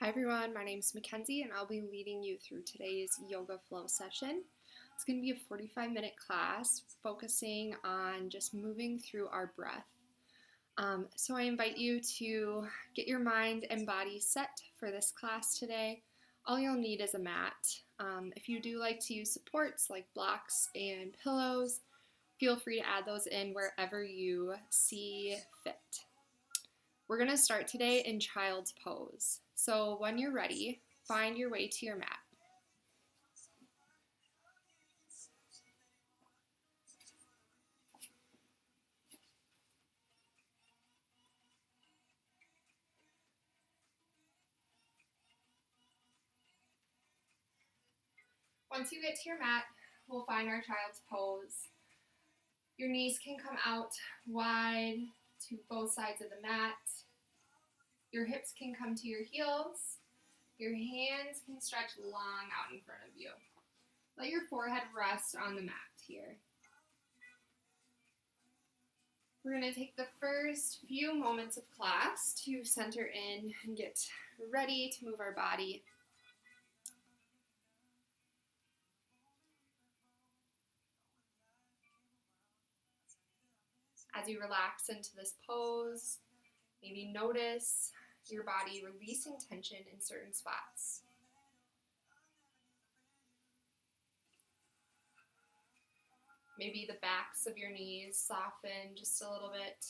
Hi everyone, my name is Mackenzie and I'll be leading you through today's yoga flow session. It's going to be a 45-minute class focusing on just moving through our breath. So I invite you to get your mind and body set for this class today. All you'll need is a mat. If you do like to use supports like blocks and pillows, feel free to add those in wherever you see fit. We're going to start today in child's pose. So when you're ready, find your way to your mat. Once you get to your mat, we'll find our child's pose. Your knees can come out wide to both sides of the mat. Your hips can come to your heels. Your hands can stretch long out in front of you. Let your forehead rest on the mat here. We're going to take the first few moments of class to center in and get ready to move our body. As you relax into this pose, maybe notice your body releasing tension in certain spots. Maybe the backs of your knees soften just a little bit.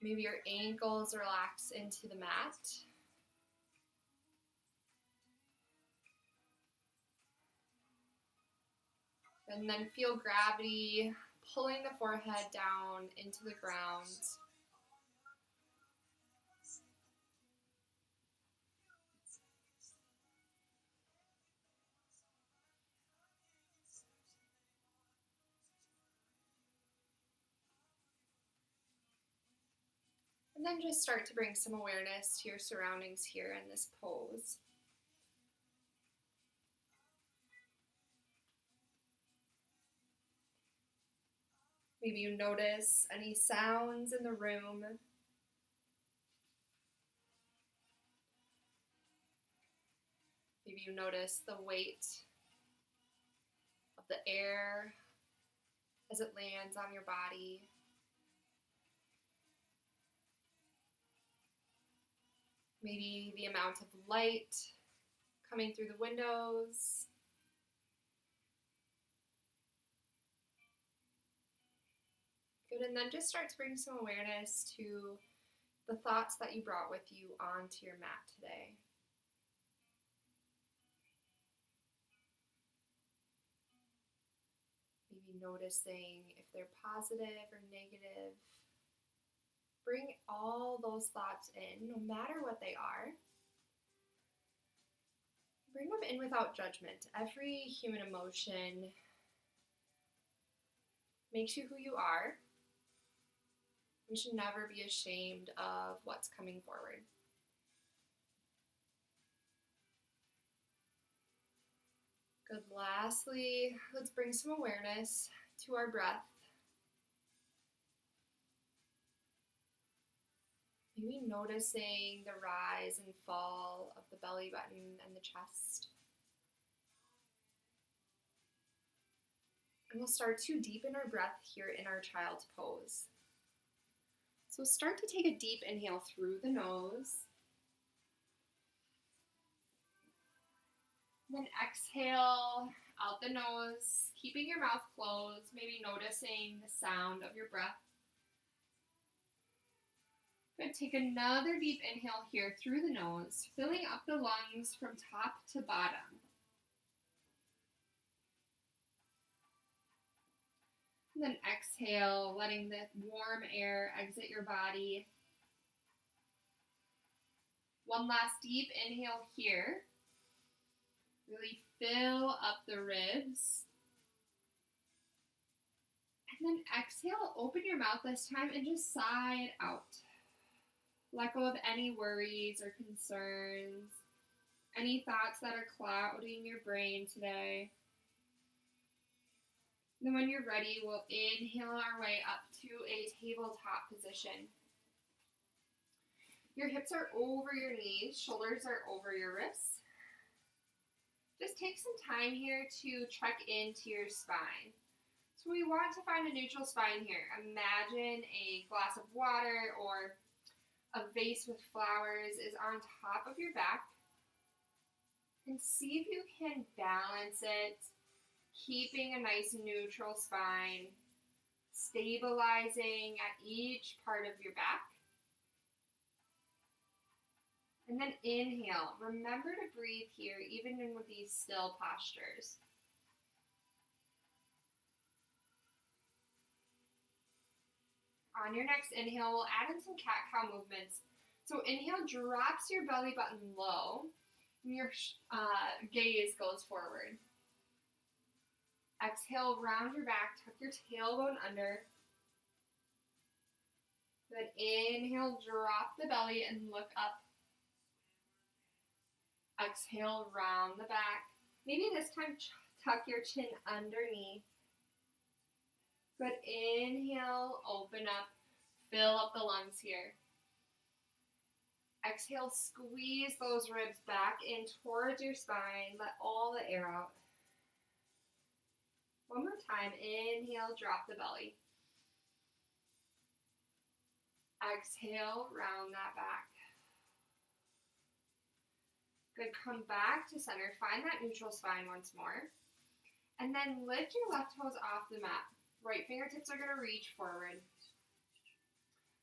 Maybe your ankles relax into the mat. And then feel gravity pulling the forehead down into the ground. And then just start to bring some awareness to your surroundings here in this pose. Maybe you notice any sounds in the room. Maybe you notice the weight of the air as it lands on your body. Maybe the amount of light coming through the windows. Good, and then just start to bring some awareness to the thoughts that you brought with you onto your mat today. Maybe noticing if they're positive or negative. Bring all those thoughts in, no matter what they are. Bring them in without judgment. Every human emotion makes you who you are. We should never be ashamed of what's coming forward. Good. Lastly, let's bring some awareness to our breath. Maybe noticing the rise and fall of the belly button and the chest. And we'll start to deepen our breath here in our child's pose. So start to take a deep inhale through the nose. Then exhale out the nose, keeping your mouth closed, maybe noticing the sound of your breath. Good. Take another deep inhale here through the nose, filling up the lungs from top to bottom. And then exhale, letting the warm air exit your body. One last deep inhale here. Really fill up the ribs. And then exhale, open your mouth this time and just sigh it out. Let go of any worries or concerns, any thoughts that are clouding your brain today. Then when you're ready, we'll inhale our way up to a tabletop position. Your hips are over your knees, shoulders are over your wrists. Just take some time here to check into your spine. So we want to find a neutral spine here. Imagine a glass of water or a vase with flowers is on top of your back. And see if you can balance it, keeping a nice neutral spine, stabilizing at each part of your back. And then inhale. Remember to breathe here, even in with these still postures. On your next inhale, we'll add in some cat-cow movements. So inhale drops your belly button low, and your gaze goes forward. Exhale, round your back, tuck your tailbone under. Good. Inhale, drop the belly and look up. Exhale, round the back. Maybe this time tuck your chin underneath. Good. Inhale, open up. Fill up the lungs here. Exhale, squeeze those ribs back in towards your spine. Let all the air out. One more time. Inhale, drop the belly. Exhale, round that back. Good. Come back to center. Find that neutral spine once more. And then lift your left toes off the mat. Right fingertips are going to reach forward.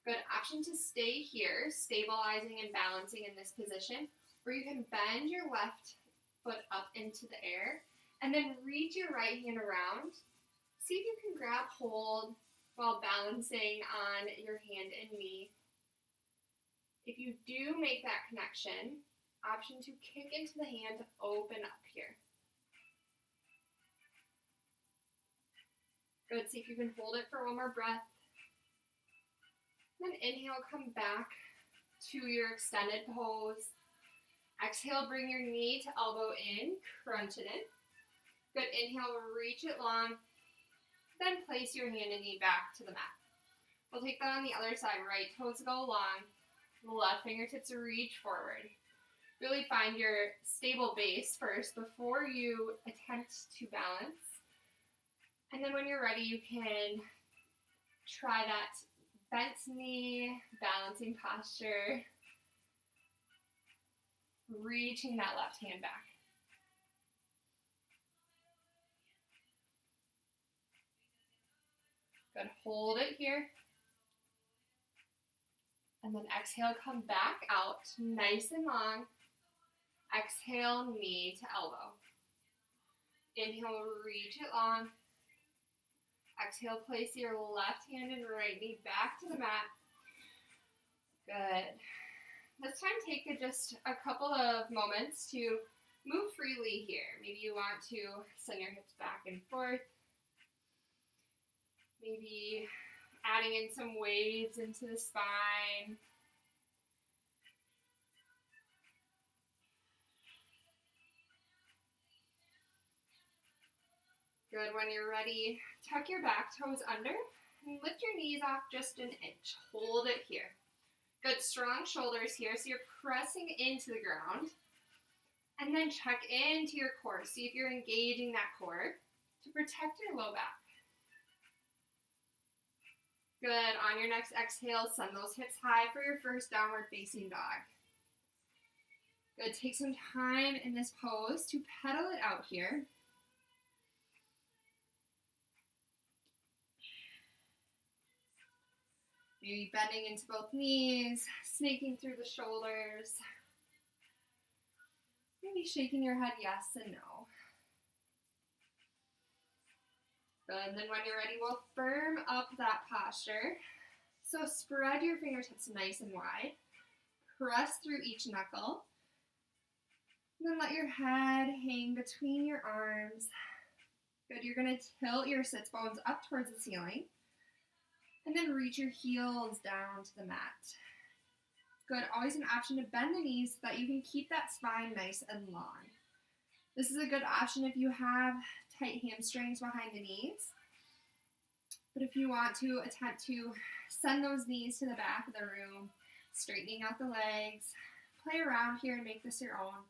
Good. Option to stay here, stabilizing and balancing in this position. Or you can bend your left foot up into the air and then reach your right hand around. See if you can grab hold while balancing on your hand and knee. If you do make that connection, option to kick into the hand to open up here. Good. See if you can hold it for one more breath. Then inhale, come back to your extended pose. Exhale, bring your knee to elbow in, crunch it in. Good. Inhale, reach it long. Then place your hand and knee back to the mat. We'll take that on the other side. Right toes go long. Left fingertips reach forward. Really find your stable base first before you attempt to balance. And then when you're ready, you can try that bent knee, balancing posture, reaching that left hand back. Good. Hold it here. And then exhale, come back out, nice and long. Exhale, knee to elbow. Inhale, reach it long. Exhale, place your left hand and right knee back to the mat. Good. This time take just a couple of moments to move freely here. Maybe you want to send your hips back and forth. Maybe adding in some waves into the spine. Good. When you're ready, tuck your back toes under and lift your knees off just an inch. Hold it here. Good. Strong shoulders here, so you're pressing into the ground. And then check into your core. See if you're engaging that core to protect your low back. Good. On your next exhale, send those hips high for your first downward facing dog. Good. Take some time in this pose to pedal it out here. Maybe bending into both knees, snaking through the shoulders. Maybe shaking your head yes and no. Good, and then when you're ready, we'll firm up that posture. So spread your fingertips nice and wide. Press through each knuckle. And then let your head hang between your arms. Good, you're going to tilt your sits bones up towards the ceiling. And then reach your heels down to the mat. Good, always an option to bend the knees so that you can keep that spine nice and long. This is a good option if you have tight hamstrings behind the knees. But if you want to attempt to send those knees to the back of the room, Straightening out the legs. Play around here and make this your own.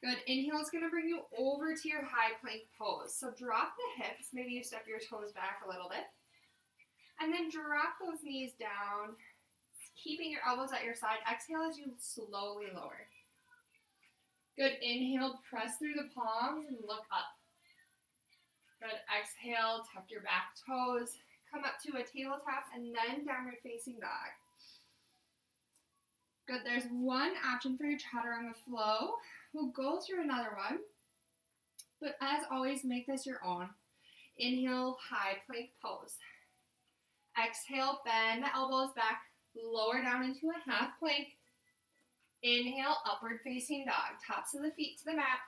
Good. Inhale is going to bring you over to your high plank pose. So drop the hips. Maybe you step your toes back a little bit. And then drop those knees down, keeping your elbows at your side. Exhale as you slowly lower. Good. Inhale, press through the palms and look up. Good. Exhale, tuck your back toes. Come up to a tabletop and then downward facing dog. Good. There's one option for your chaturanga flow. We'll go through another one. But as always, make this your own. Inhale, high plank pose. Exhale, bend the elbows back, lower down into a half plank. Inhale, upward facing dog. Tops of the feet to the mat.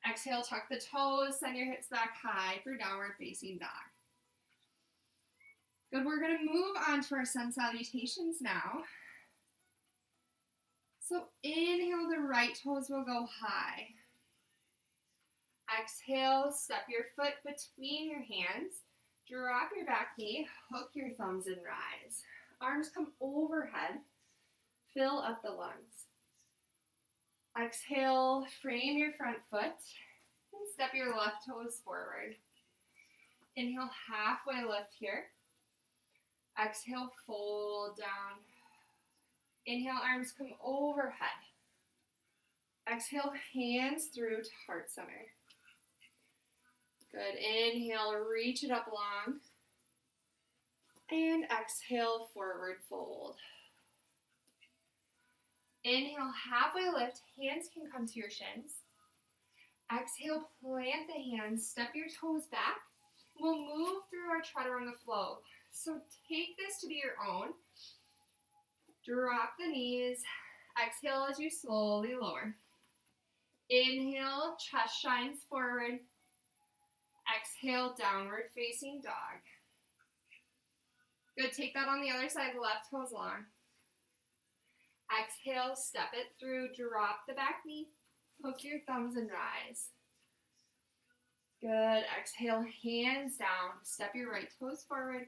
Exhale, tuck the toes, send your hips back high for downward facing dog. Good, we're going to move on to our sun salutations now. So inhale, the right toes will go high. Exhale, step your foot between your hands. Drop your back knee, hook your thumbs and rise. Arms come overhead, fill up the lungs. Exhale, frame your front foot, and step your left toes forward. Inhale, halfway lift here. Exhale, fold down. Inhale, arms come overhead. Exhale, hands through to heart center. Good. Inhale, reach it up long. And exhale, forward fold. Inhale, halfway lift. Hands can come to your shins. Exhale, plant the hands. Step your toes back. We'll move through our chaturanga flow. So take this to be your own. Drop the knees. Exhale as you slowly lower. Inhale, chest shines forward. Exhale, downward facing dog. Good, take that on the other side, left toes long. Exhale, step it through, drop the back knee, hook your thumbs and rise. Good, exhale, hands down, step your right toes forward.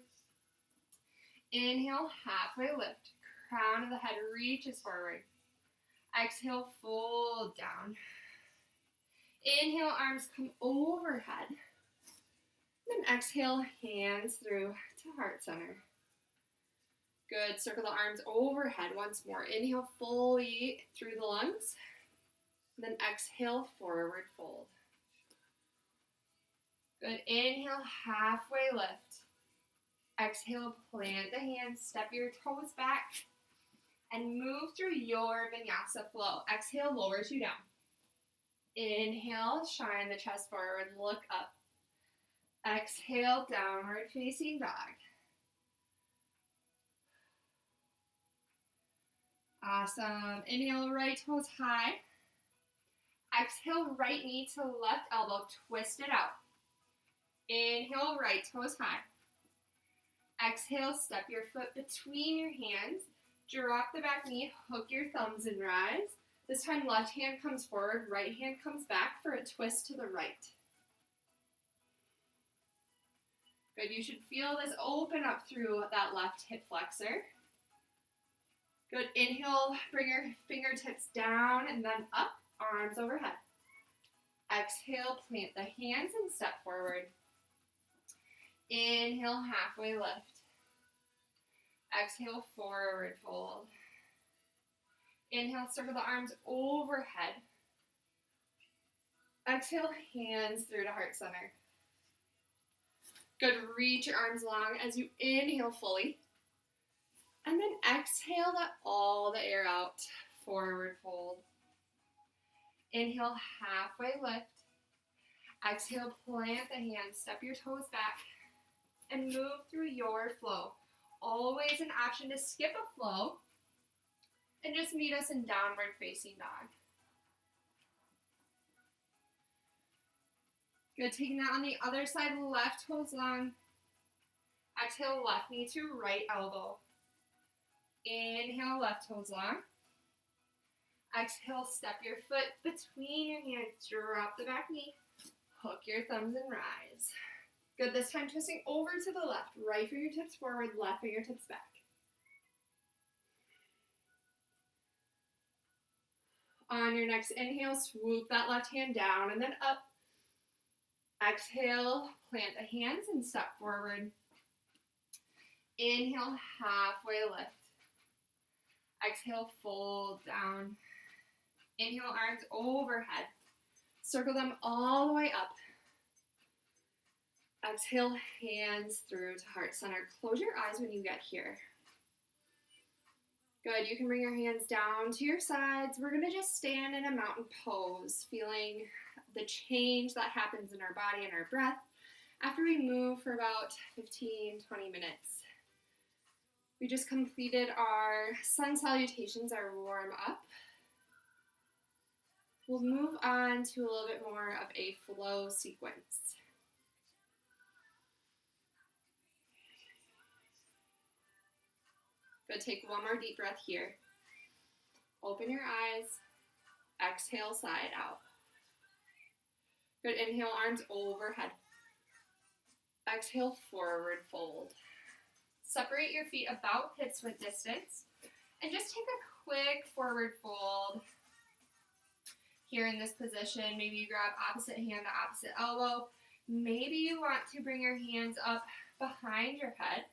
Inhale, halfway lift, crown of the head reaches forward. Exhale, fold down. Inhale, arms come overhead. Then exhale, hands through to heart center. Good, circle the arms overhead once more. Inhale fully through the lungs. Then exhale, forward fold. Good, inhale, halfway lift. Exhale, plant the hands, step your toes back, and move through your vinyasa flow. Exhale, lowers you down. Inhale, shine the chest forward, look up. Exhale, downward facing dog. Awesome. Inhale, right toes high. Exhale, right knee to left elbow, twist it out. Inhale, right toes high. Exhale, step your foot between your hands. Drop the back knee, hook your thumbs and rise. This time, left hand comes forward, right hand comes back for a twist to the right. Good, you should feel this open up through that left hip flexor. Good, inhale, bring your fingertips down and then up, arms overhead. Exhale, plant the hands and step forward. Inhale, halfway lift. Exhale, forward fold. Inhale, circle the arms overhead. Exhale, hands through to heart center. Good, reach your arms long as you inhale fully. And then exhale, let all the air out, forward fold. Inhale, halfway lift. Exhale, plant the hands, step your toes back, and move through your flow. Always an option to skip a flow and just meet us in downward facing dog. Good, taking that on the other side, left toes long. Exhale, left knee to right elbow. Inhale, left toes long. Exhale, step your foot between your hands, drop the back knee, hook your thumbs and rise. Good, this time twisting over to the left, right fingertips forward, left fingertips back. On your next inhale, swoop that left hand down and then up. Exhale, plant the hands and step forward. Inhale, halfway lift. Exhale, fold down. Inhale, arms overhead. Circle them all the way up. Exhale, hands through to heart center. Close your eyes when you get here. Good, you can bring your hands down to your sides. We're gonna just stand in a mountain pose, feeling the change that happens in our body and our breath after we move for about 15, 20 minutes. We just completed our sun salutations, our warm up. We'll move on to a little bit more of a flow sequence. Good, take one more deep breath here. Open your eyes. Exhale, side out. Good, inhale, arms overhead. Exhale, forward fold. Separate your feet about hips width distance. And just take a quick forward fold. Here in this position, maybe you grab opposite hand to opposite elbow. Maybe you want to bring your hands up behind your head.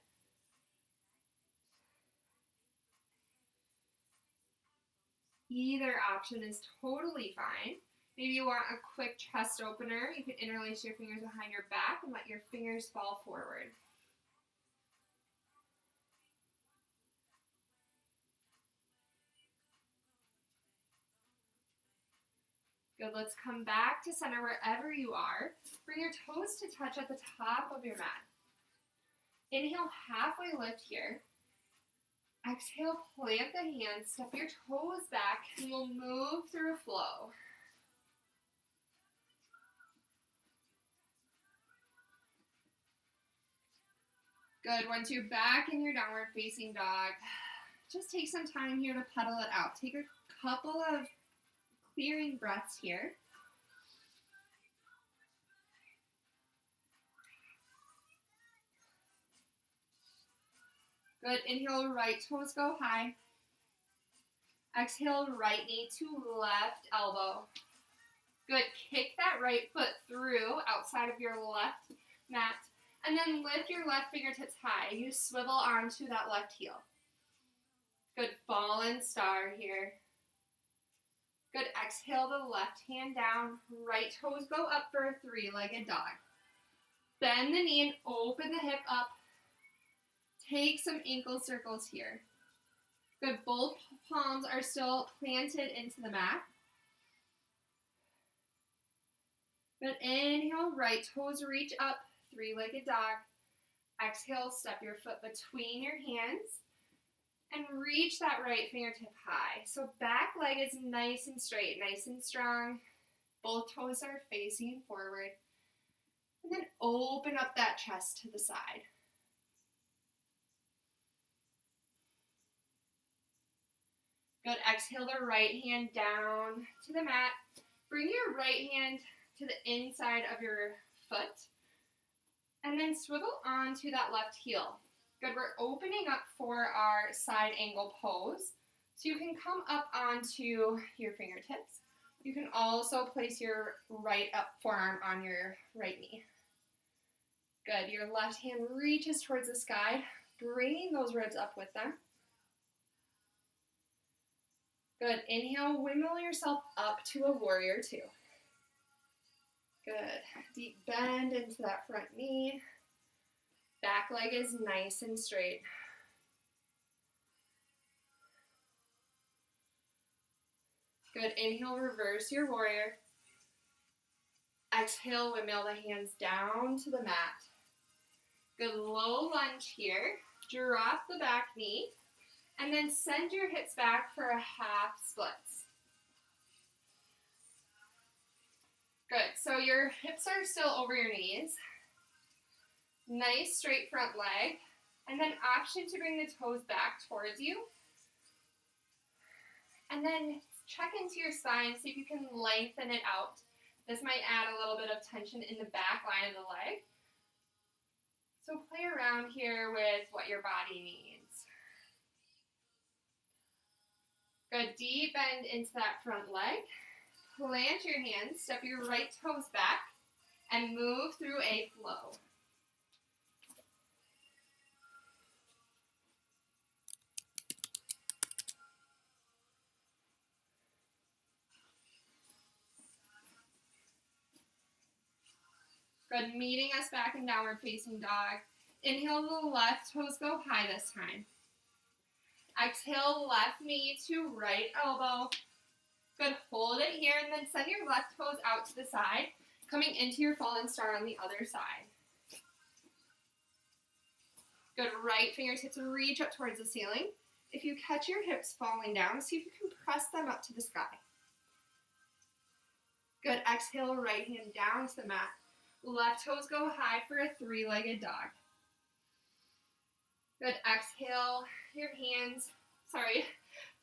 Either option is totally fine. Maybe you want a quick chest opener. You can interlace your fingers behind your back and let your fingers fall forward. Good, let's come back to center wherever you are. Bring your toes to touch at the top of your mat. Inhale, halfway lift here. Exhale, plant the hands, step your toes back, and we'll move through a flow. Good, once you're back in your downward facing dog, just take some time here to pedal it out. Take a couple of clearing breaths here. Good, inhale, right toes go high. Exhale, right knee to left elbow. Good, kick that right foot through outside of your left mat. And then lift your left fingertips high. You swivel onto that left heel. Good, fallen star here. Good, exhale the left hand down. Right toes go up for a three-legged dog. Bend the knee and open the hip up. Take some ankle circles here. Good, both palms are still planted into the mat. Good, inhale, right toes reach up, three-legged dog. Exhale, step your foot between your hands and reach that right fingertip high. So back leg is nice and straight, nice and strong. Both toes are facing forward. And then open up that chest to the side. Good, exhale the right hand down to the mat. Bring your right hand to the inside of your foot. And then swivel onto that left heel. Good, we're opening up for our side angle pose. So you can come up onto your fingertips. You can also place your right up forearm on your right knee. Good, your left hand reaches towards the sky, bringing those ribs up with them. Good, inhale, windmill yourself up to a warrior two. Good, deep bend into that front knee. Back leg is nice and straight. Good, inhale, reverse your warrior. Exhale, windmill the hands down to the mat. Good, low lunge here. Drop the back knee. And then send your hips back for a half splits. Good, so your hips are still over your knees. Nice straight front leg. And then option to bring the toes back towards you. And then check into your spine, see if you can lengthen it out. This might add a little bit of tension in the back line of the leg. So play around here with what your body needs. Good, deep bend into that front leg. Plant your hands, step your right toes back, and move through a flow. Good, meeting us back in downward facing dog. Inhale, the left toes go high this time. Exhale, left knee to right elbow. Good, hold it here, and then send your left toes out to the side, coming into your fallen star on the other side. Good, right fingertips reach up towards the ceiling. If you catch your hips falling down, see if you can press them up to the sky. Good, exhale, right hand down to the mat. Left toes go high for a three-legged dog. Good, exhale,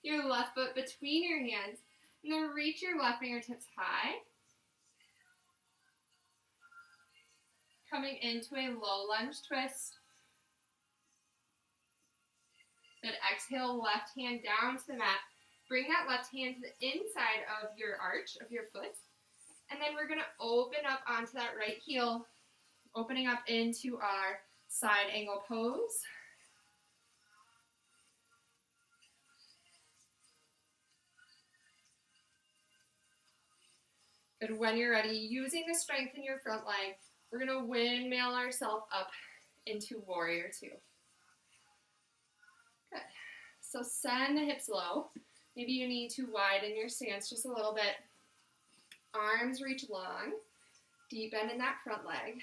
your left foot between your hands, and then reach your left fingertips high. Coming into a low lunge twist. Good, exhale, left hand down to the mat. Bring that left hand to the inside of your arch of your foot. And then we're going to open up onto that right heel, opening up into our side angle pose. Good, when you're ready, using the strength in your front leg, we're going to windmill ourselves up into warrior two. Good. So send the hips low. Maybe you need to widen your stance just a little bit. Arms reach long. Deep bend in that front leg.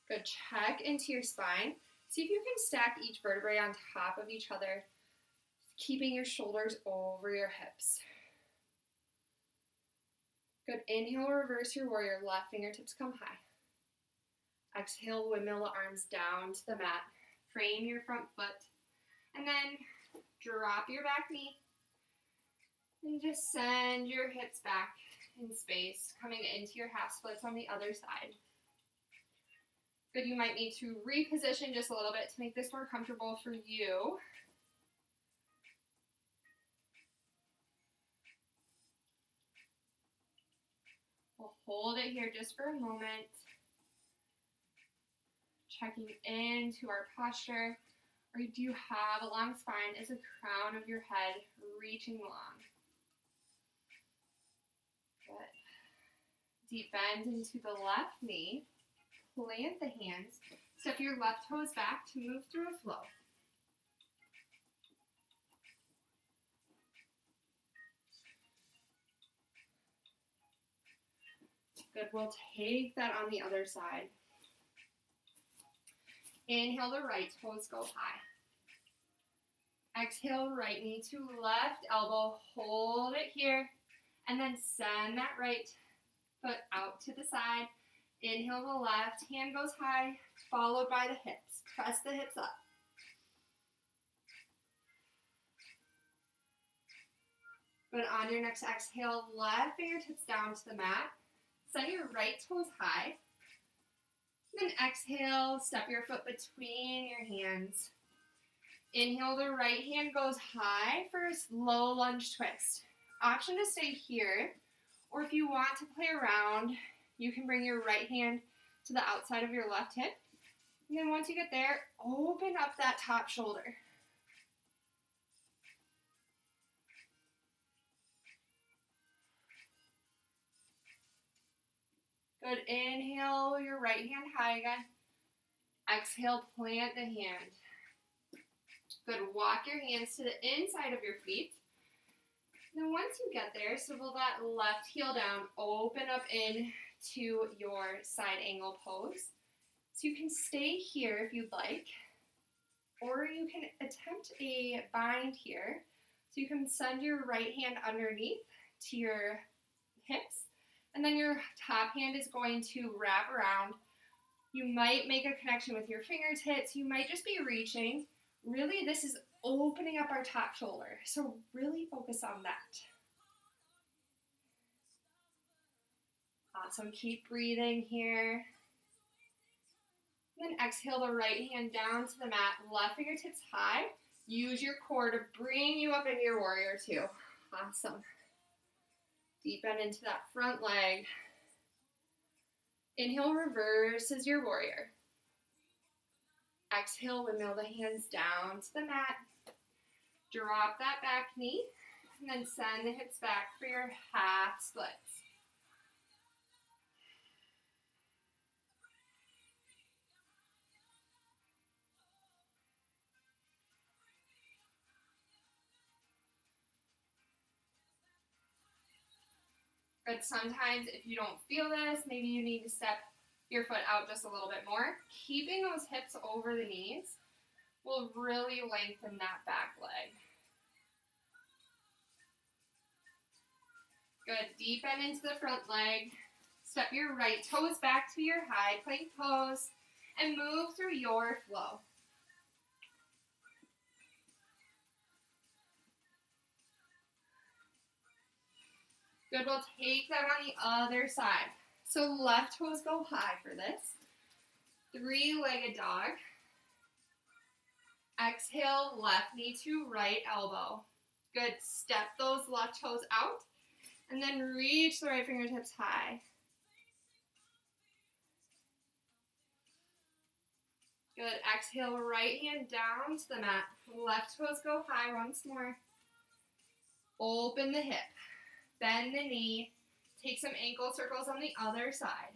Good, check into your spine. See if you can stack each vertebrae on top of each other, keeping your shoulders over your hips. Good, inhale, reverse your warrior, left fingertips come high. Exhale, windmill the arms down to the mat. Frame your front foot, and then drop your back knee, and just send your hips back in space, coming into your half splits on the other side. Good, you might need to reposition just a little bit to make this more comfortable for you. We'll hold it here just for a moment. Checking into our posture. Or you do have a long spine. Is the crown of your head reaching long? Good. Deep bend into the left knee. Plant the hands. Step your left toes back to move through a flow. Good, we'll take that on the other side. Inhale, the right toes go high. Exhale, right knee to left elbow. Hold it here. And then send that right foot out to the side. Inhale, the left hand goes high, followed by the hips. Press the hips up. Good, on your next exhale, left fingertips down to the mat. Send your right toes high. Then exhale, step your foot between your hands. Inhale, the right hand goes high for a slow lunge twist. Option to stay here, or if you want to play around, you can bring your right hand to the outside of your left hip. And then once you get there, open up that top shoulder. Good, inhale, your right hand high again. Exhale, plant the hand. Good, walk your hands to the inside of your feet. Then once you get there, swivel that left heel down, open up into your side angle pose. So you can stay here if you'd like, or you can attempt a bind here. So you can send your right hand underneath to your hips, and then your top hand is going to wrap around. You might make a connection with your fingertips. You might just be reaching. Really, this is opening up our top shoulder. So really focus on that. Awesome. Keep breathing here. Then exhale the right hand down to the mat. Left fingertips high. Use your core to bring you up into your warrior two. Awesome. Deep bend into that front leg. Inhale, reverse as your warrior. Exhale, windmill the hands down to the mat. Drop that back knee, and then send the hips back for your half splits. But sometimes if you don't feel this, maybe you need to step your foot out just a little bit more. Keeping those hips over the knees will really lengthen that back leg. Good, deep bend into the front leg. Step your right toes back to your high plank pose and move through your flow. Good, we'll take that on the other side. So left toes go high for this. Three-legged dog. Exhale, left knee to right elbow. Good, step those left toes out and then reach the right fingertips high. Good, exhale, right hand down to the mat. Left toes go high once more. Open the hip, bend the knee, take some ankle circles on the other side.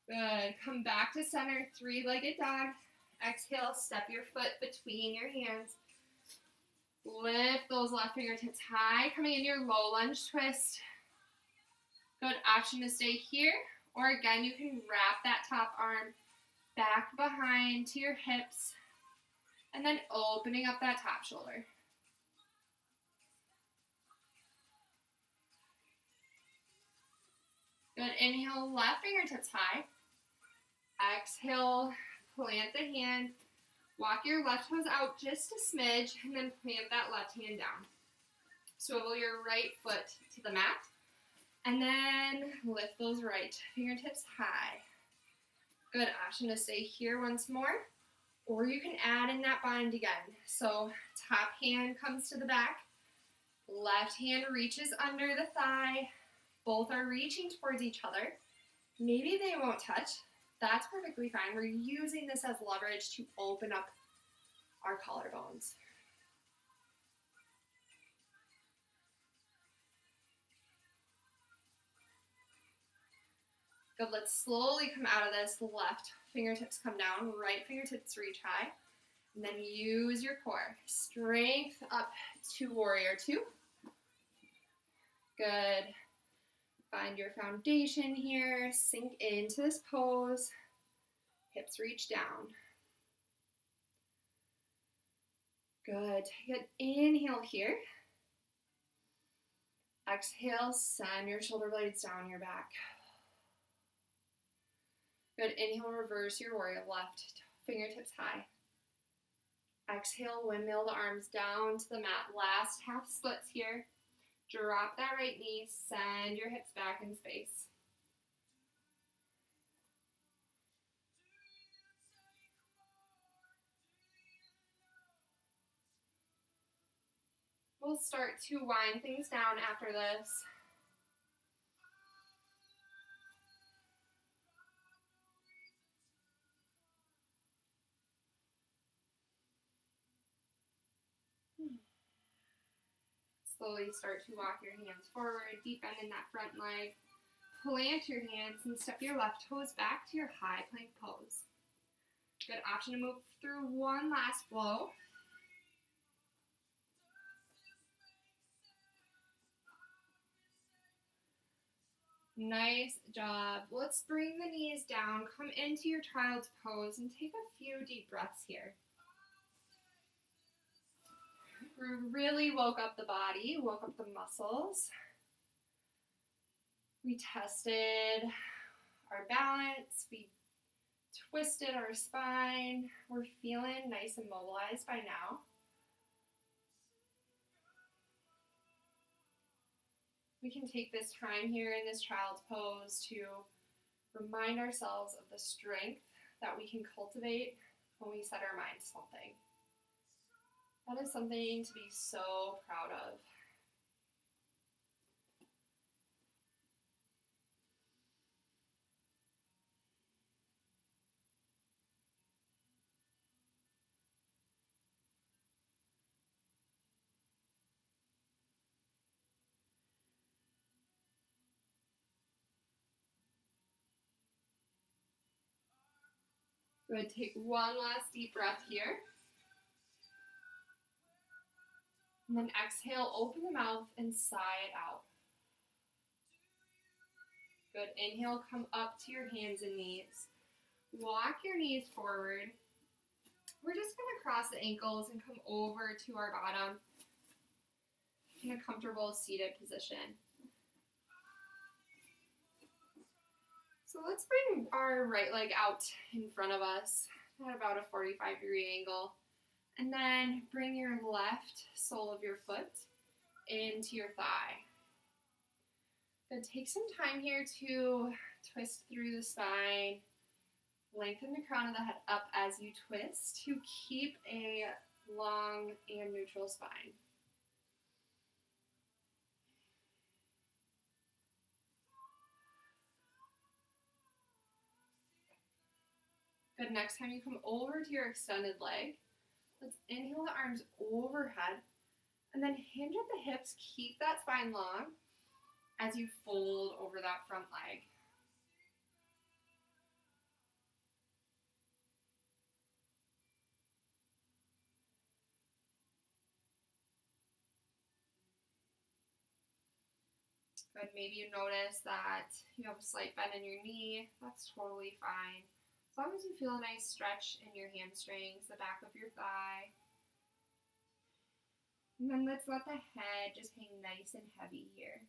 Good, come back to center, three-legged dog. Exhale, step your foot between your hands. Lift those left fingertips high, coming into your low lunge twist. Good, option to stay here, or again, you can wrap that top arm back behind to your hips, and then opening up that top shoulder. Good, inhale, left fingertips high. Exhale, plant the hand. Walk your left toes out just a smidge, and then plant that left hand down. Swivel your right foot to the mat, and then lift those right fingertips high. Good, option to stay here once more, or you can add in that bind again. So top hand comes to the back, left hand reaches under the thigh. Both are reaching towards each other. Maybe they won't touch. That's perfectly fine. We're using this as leverage to open up our collarbones. Good, let's slowly come out of this. Left fingertips come down, right fingertips reach high. And then use your core. Strength up to warrior two. Good. Find your foundation here. Sink into this pose. Hips reach down. Good. Take an inhale here. Exhale, send your shoulder blades down your back. Good. Inhale, reverse your warrior. Left fingertips high. Exhale, windmill the arms down to the mat. Last half splits here. Drop that right knee. Send your hips back in space. We'll start to wind things down after this. Slowly start to walk your hands forward, deep bend in that front leg. Plant your hands and step your left toes back to your high plank pose. Good, option to move through one last flow. Nice job. Let's bring the knees down, come into your child's pose, and take a few deep breaths here. We really woke up the body, woke up the muscles. We tested our balance, we twisted our spine. We're feeling nice and mobilized by now. We can take this time here in this child's pose to Remind ourselves of the strength that we can cultivate when we set our mind to something. That is something to be so proud of. Good. Take one last deep breath here. And then exhale, open the mouth and sigh it out. Good. Inhale, come up to your hands and knees. Walk your knees forward. We're just going to cross the ankles and come over to our bottom in a comfortable seated position. So let's bring our right leg out in front of us at about a 45-degree angle. And then bring your left sole of your foot into your thigh. Then take some time here to twist through the spine. Lengthen the crown of the head up as you twist to keep a long and neutral spine. Good. Next time you come over to your extended leg, let's inhale the arms overhead and then hinge at the hips. Keep that spine long as you fold over that front leg. Good. Maybe you notice that you have a slight bend in your knee. That's totally fine. As long as you feel a nice stretch in your hamstrings, the back of your thigh. And then let's let the head just hang nice and heavy here.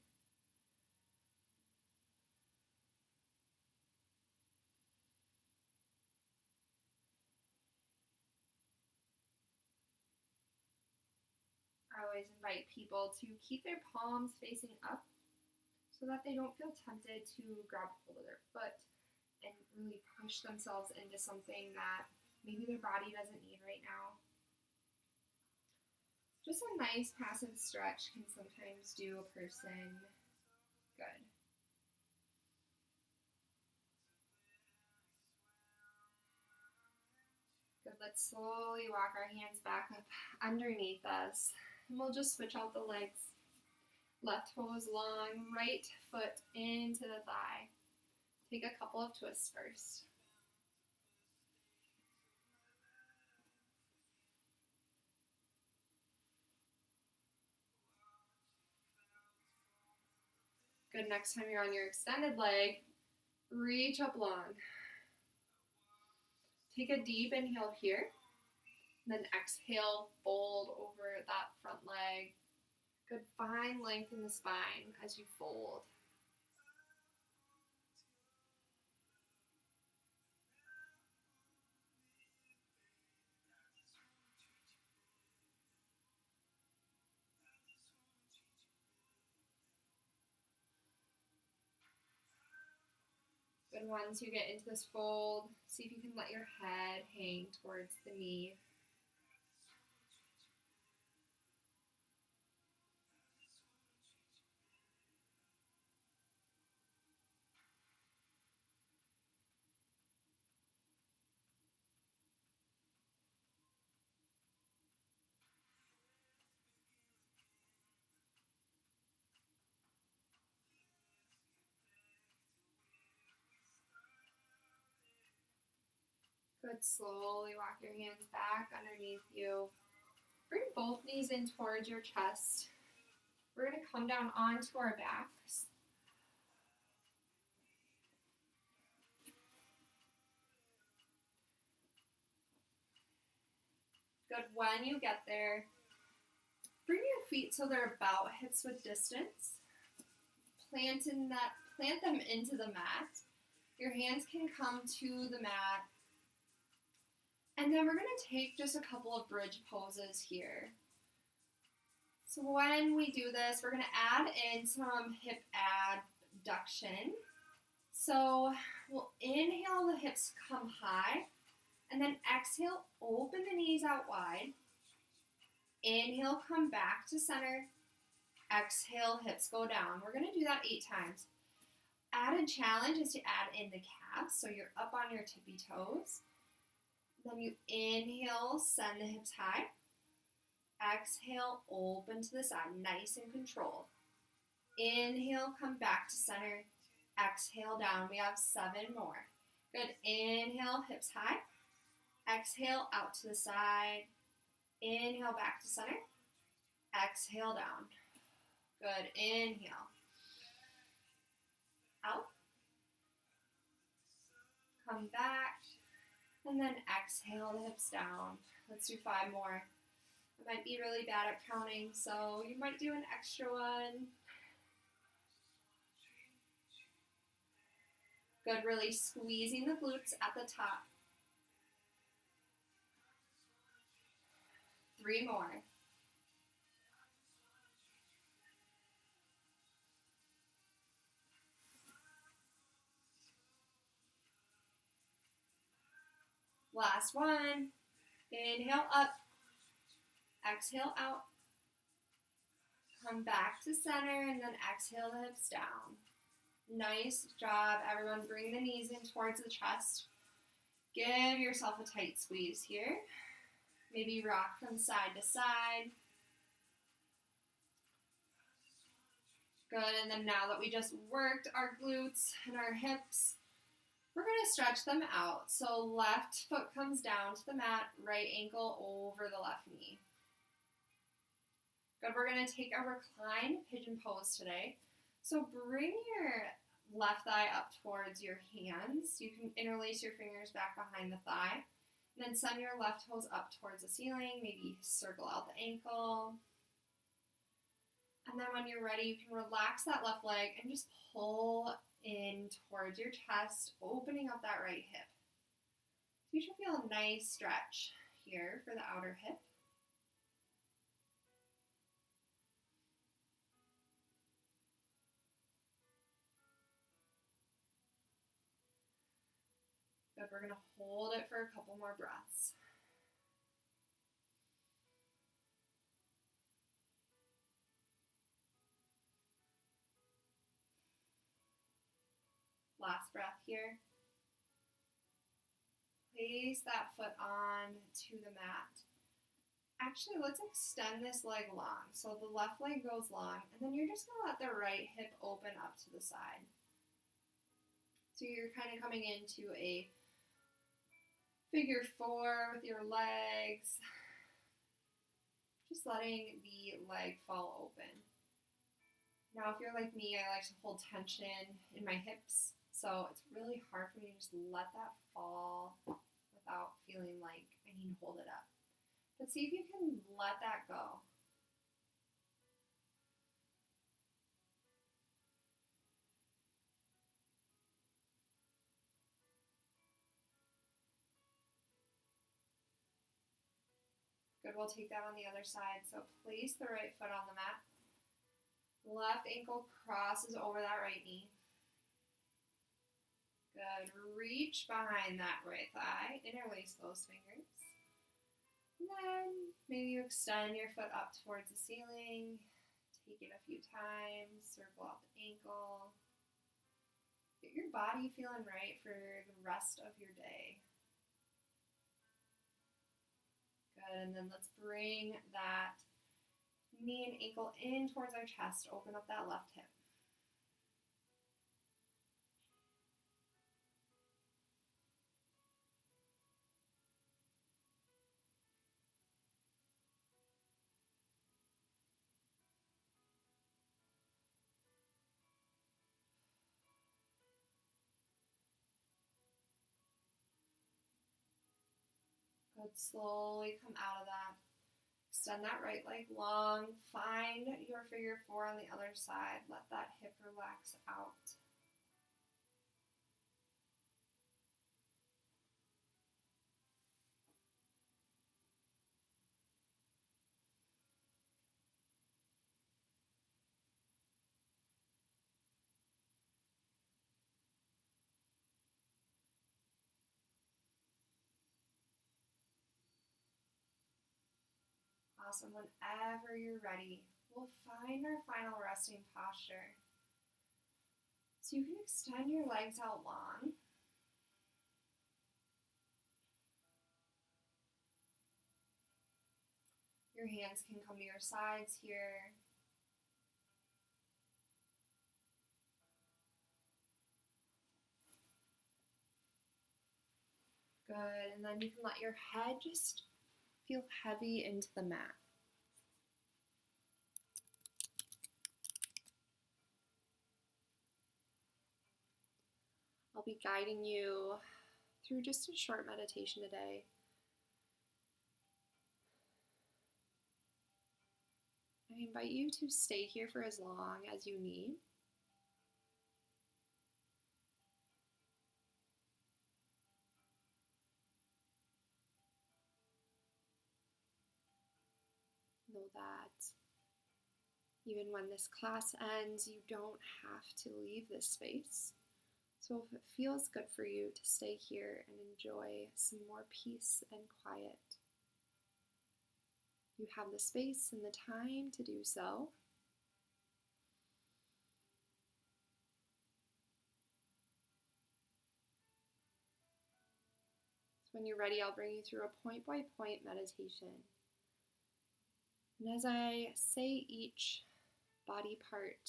I always invite people to keep their palms facing up so that they don't feel tempted to grab hold of their foot and really push themselves into something that maybe their body doesn't need right now. Just a nice passive stretch can sometimes do a person good. Good. Let's slowly walk our hands back up underneath us. And we'll just switch out the legs. Left toe is long, right foot into the thigh. Take a couple of twists first. Good. Next time you're on your extended leg, reach up long. Take a deep inhale here. Then exhale, fold over that front leg. Good. Find length in the spine as you fold. Good. Once you get into this fold, see if you can let your head hang towards the knee. Good. Slowly walk your hands back underneath you. Bring both knees in towards your chest. We're going to come down onto our backs. Good. When you get there, bring your feet so they're about hips width distance. Plant them into the mat. Your hands can come to the mat. And then we're going to take just a couple of bridge poses here. So when we do this, we're going to add in some hip abduction. So we'll inhale, the hips come high, and then exhale, open the knees out wide. Inhale, come back to center. Exhale, hips go down. We're going to do that 8 times. Added challenge is to add in the calves, so you're up on your tippy toes. Then you inhale, send the hips high. Exhale, open to the side, nice and controlled. Inhale, come back to center. Exhale, down. We have 7 more. Good. Inhale, hips high. Exhale, out to the side. Inhale, back to center. Exhale, down. Good. Inhale. Out. Come back. And then exhale the hips down. Let's do 5 more. I might be really bad at counting, so you might do an extra one. Good, really squeezing the glutes at the top. 3 more. Last one. Inhale up. Exhale out. Come back to center and then exhale the hips down. Nice job, everyone. Bring the knees in towards the chest. Give yourself a tight squeeze here. Maybe rock from side to side. Good, and then now that we just worked our glutes and our hips, we're going to stretch them out. So left foot comes down to the mat, right ankle over the left knee. Good, we're going to take a reclined pigeon pose today. So bring your left thigh up towards your hands. You can interlace your fingers back behind the thigh. And then send your left toes up towards the ceiling. Maybe circle out the ankle. And then when you're ready, you can relax that left leg and just pull in towards your chest, opening up that right hip. So you should feel a nice stretch here for the outer hip. Good, we're going to hold it for a couple more breaths. Last breath here. Place that foot on to the mat. Actually, let's extend this leg long. So the left leg goes long, and then you're just going to let the right hip open up to the side. So you're kind of coming into a figure 4 with your legs. Just letting the leg fall open. Now, if you're like me, I like to hold tension in my hips. So it's really hard for me to just let that fall without feeling like I need to hold it up. But see if you can let that go. Good, we'll take that on the other side. So place the right foot on the mat. Left ankle crosses over that right knee. Good, reach behind that right thigh. Interlace those fingers. And then maybe you extend your foot up towards the ceiling. Take it a few times. Circle out the ankle. Get your body feeling right for the rest of your day. Good, and then let's bring that knee and ankle in towards our chest. Open up that left hip. Good, slowly come out of that. Extend that right leg long. Find your figure 4 on the other side. Let that hip relax out. Awesome. Whenever you're ready, we'll find our final resting posture. So you can extend your legs out long. Your hands can come to your sides here. Good, and then you can let your head just feel heavy into the mat. I'll be guiding you through just a short meditation today. I invite you to stay here for as long as you need. Know that even when this class ends, you don't have to leave this space. So if it feels good for you to stay here and enjoy some more peace and quiet, you have the space and the time to do so. So when you're ready, I'll bring you through a point-by-point meditation. And as I say each body part,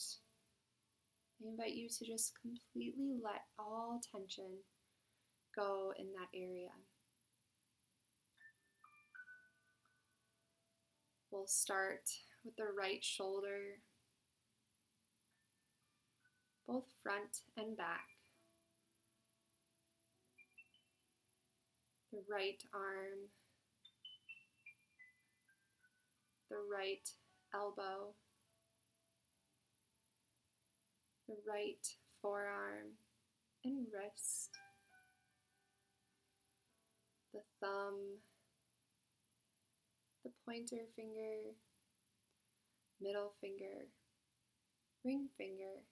I invite you to just completely let all tension go in that area. We'll start with the right shoulder, both front and back. The right arm, the right elbow, the right forearm and wrist, the thumb, the pointer finger, middle finger, ring finger,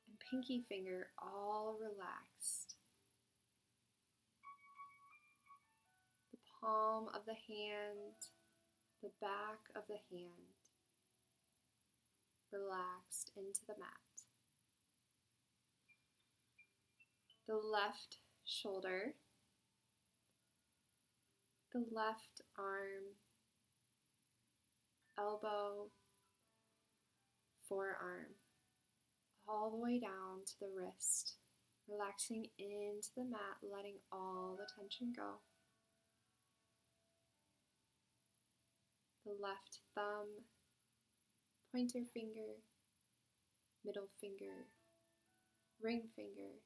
and pinky finger all relaxed. The palm of the hand, the back of the hand, relaxed into the mat. The left shoulder, the left arm, elbow, forearm, all the way down to the wrist, relaxing into the mat, letting all the tension go. The left thumb, pointer finger, middle finger, ring finger,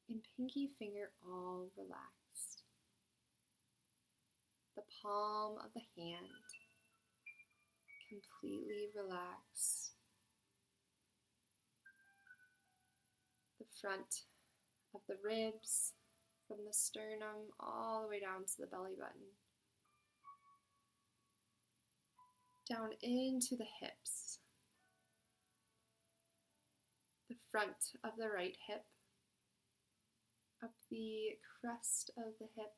and pinky finger all relaxed. The palm of the hand completely relaxed. The front of the ribs, from the sternum all the way down to the belly button. Down into the hips. The front of the right hip, up the crest of the hip,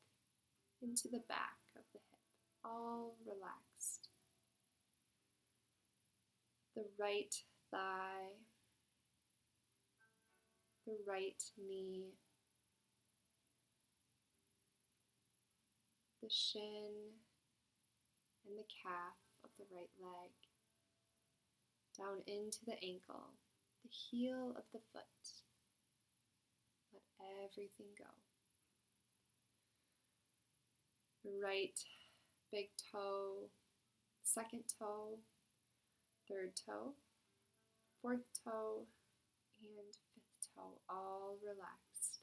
into the back of the hip, all relaxed. The right thigh, the right knee, the shin and the calf of the right leg, down into the ankle, the heel of the foot. Let everything go. The right big toe, second toe, third toe, fourth toe, and fifth toe, all relaxed.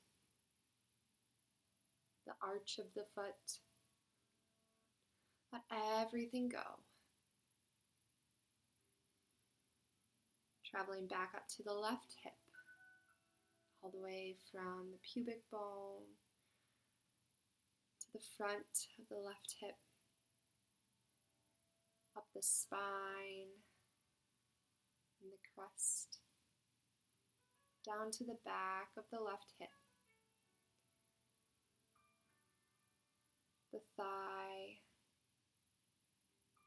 The arch of the foot. Let everything go. Traveling back up to the left hip, all the way from the pubic bone to the front of the left hip, up the spine and the crest, down to the back of the left hip, the thigh,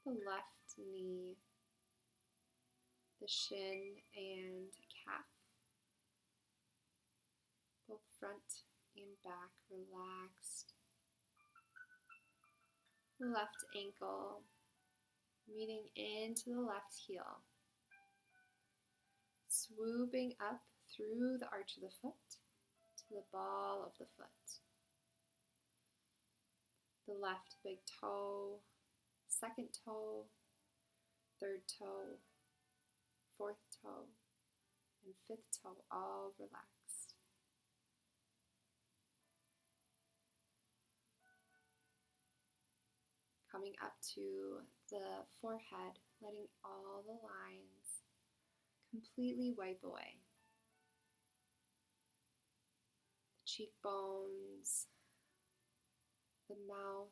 the left knee, the shin and calf, both front and back relaxed. The left ankle meeting into the left heel, swooping up through the arch of the foot to the ball of the foot. The left big toe, second toe, third toe, fourth toe, and fifth toe all relaxed. Coming up to the forehead, letting all the lines completely wipe away. The cheekbones, the mouth,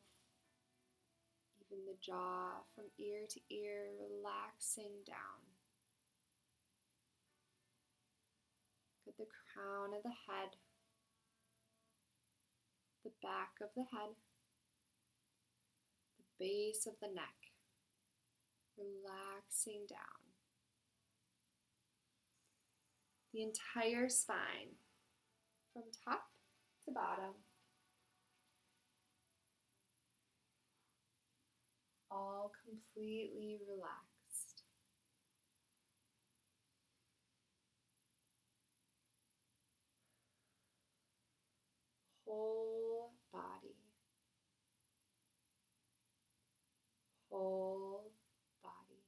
even the jaw, from ear to ear, relaxing down. Good, the crown of the head, the back of the head, the base of the neck, relaxing down. The entire spine, from top to bottom, all completely relaxed. Whole body, whole body,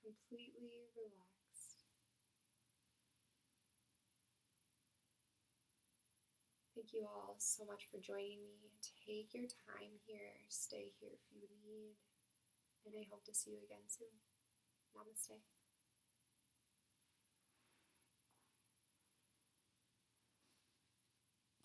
completely relaxed. Thank you all so much for joining me. Take your time here, stay here if you need, and I hope to see you again soon. Namaste.